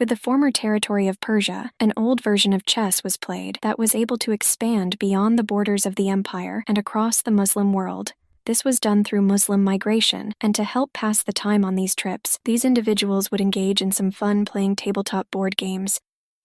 With the former territory of Persia, an old version of chess was played that was able to expand beyond the borders of the empire and across the Muslim world. This was done through Muslim migration, and to help pass the time on these trips, these individuals would engage in some fun playing tabletop board games.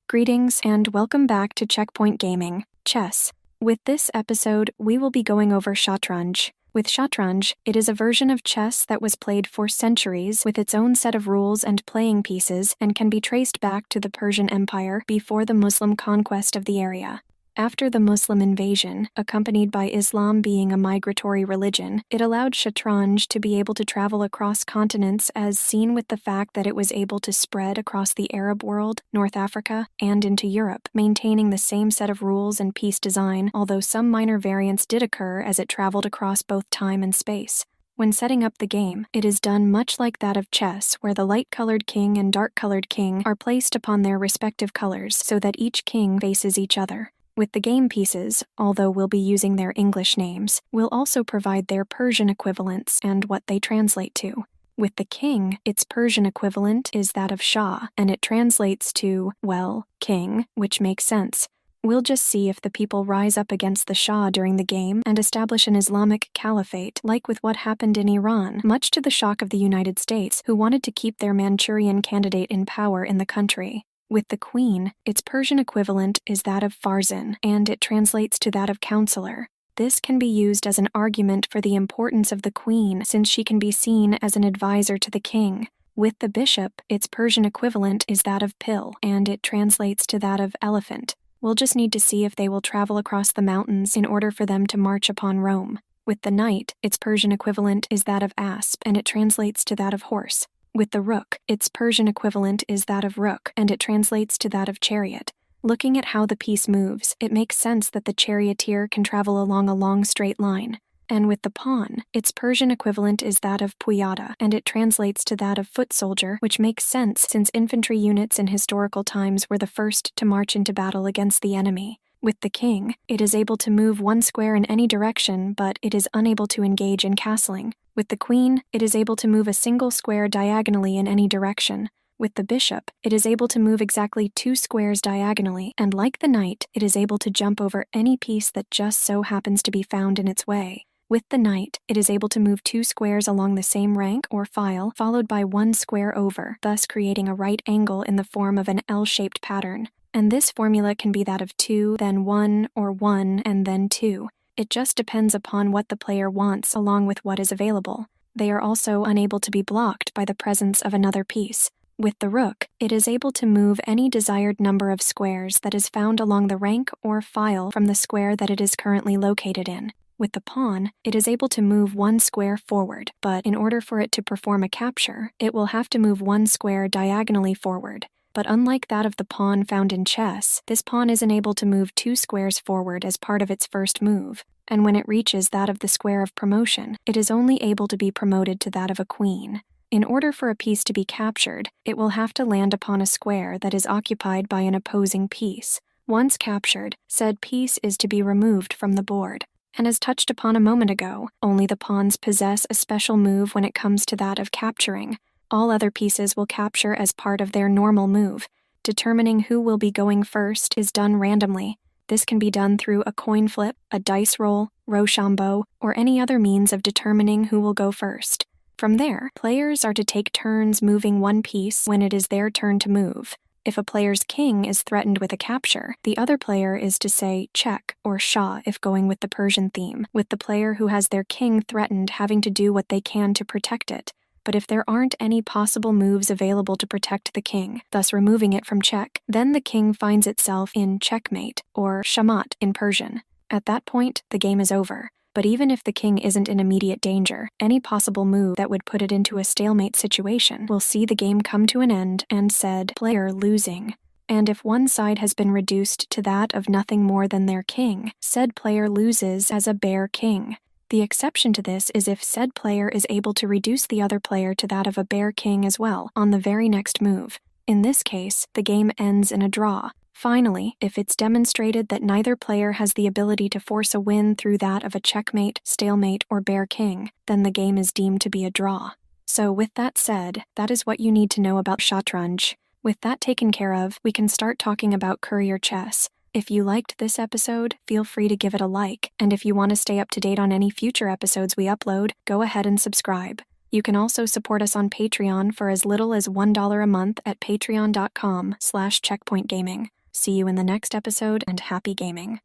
Greetings and welcome back to Checkpoint Gaming, Chess. With this episode, we will be going over Shatranj. With Shatranj, it is a version of chess that was played for centuries with its own set of rules and playing pieces and can be traced back to the Persian Empire before the Muslim conquest of the area. After the Muslim invasion, accompanied by Islam being a migratory religion, it allowed Shatranj to be able to travel across continents as seen with the fact that it was able to spread across the Arab world, North Africa, and into Europe, maintaining the same set of rules and piece design, although some minor variants did occur as it traveled across both time and space. When setting up the game, it is done much like that of chess, where the light-colored king and dark-colored king are placed upon their respective colors so that each king faces each other. With the game pieces, although we'll be using their English names, we'll also provide their Persian equivalents and what they translate to. With the king, its Persian equivalent is that of Shah, and it translates to, well, king, which makes sense. We'll just see if the people rise up against the Shah during the game and establish an Islamic caliphate, like with what happened in Iran, much to the shock of the United States, who wanted to keep their Manchurian candidate in power in the country. With the queen, its Persian equivalent is that of Farzan, and it translates to that of counselor. This can be used as an argument for the importance of the queen since she can be seen as an advisor to the king. With the bishop, its Persian equivalent is that of pill, and it translates to that of elephant. We'll just need to see if they will travel across the mountains in order for them to march upon Rome. With the knight, its Persian equivalent is that of asp, and it translates to that of horse. With the rook, its Persian equivalent is that of rook, and it translates to that of chariot. Looking at how the piece moves, it makes sense that the charioteer can travel along a long straight line. And with the pawn, its Persian equivalent is that of puyada, and it translates to that of foot soldier, which makes sense since infantry units in historical times were the first to march into battle against the enemy. With the king, it is able to move one square in any direction, but it is unable to engage in castling. With the queen, it is able to move a single square diagonally in any direction. With the bishop, it is able to move exactly 2 squares diagonally, and like the knight, it is able to jump over any piece that just so happens to be found in its way. With the knight, it is able to move 2 squares along the same rank or file, followed by 1 square over, thus creating a right angle in the form of an L-shaped pattern. And this formula can be that of 2, then 1, or 1, and then 2. It just depends upon what the player wants along with what is available. They are also unable to be blocked by the presence of another piece. With the rook, it is able to move any desired number of squares that is found along the rank or file from the square that it is currently located in. With the pawn, it is able to move 1 square forward, but in order for it to perform a capture, it will have to move 1 square diagonally forward. But unlike that of the pawn found in chess, this pawn isn't able to move 2 squares forward as part of its first move, and when it reaches that of the square of promotion, it is only able to be promoted to that of a queen. In order for a piece to be captured, it will have to land upon a square that is occupied by an opposing piece. Once captured, said piece is to be removed from the board. And as touched upon a moment ago, only the pawns possess a special move when it comes to that of capturing. All other pieces will capture as part of their normal move. Determining who will be going first is done randomly. This can be done through a coin flip, a dice roll, Rochambeau, or any other means of determining who will go first. From there, players are to take turns moving one piece when it is their turn to move. If a player's king is threatened with a capture, the other player is to say check or shah if going with the Persian theme, with the player who has their king threatened having to do what they can to protect it. But if there aren't any possible moves available to protect the king, thus removing it from check, then the king finds itself in checkmate, or shamat in Persian. At that point, the game is over. But even if the king isn't in immediate danger, any possible move that would put it into a stalemate situation will see the game come to an end and said player losing. And if one side has been reduced to that of nothing more than their king, said player loses as a bare king. The exception to this is if said player is able to reduce the other player to that of a bare king as well on the very next move. In this case, the game ends in a draw. Finally, if it's demonstrated that neither player has the ability to force a win through that of a checkmate, stalemate, or bare king, then the game is deemed to be a draw. So with that said, that is what you need to know about Shatranj. With that taken care of, we can start talking about courier chess. If you liked this episode, feel free to give it a like, and if you want to stay up to date on any future episodes we upload, go ahead and subscribe. You can also support us on Patreon for as little as $1 a month at patreon.com/checkpointgaming. See you in the next episode, and happy gaming.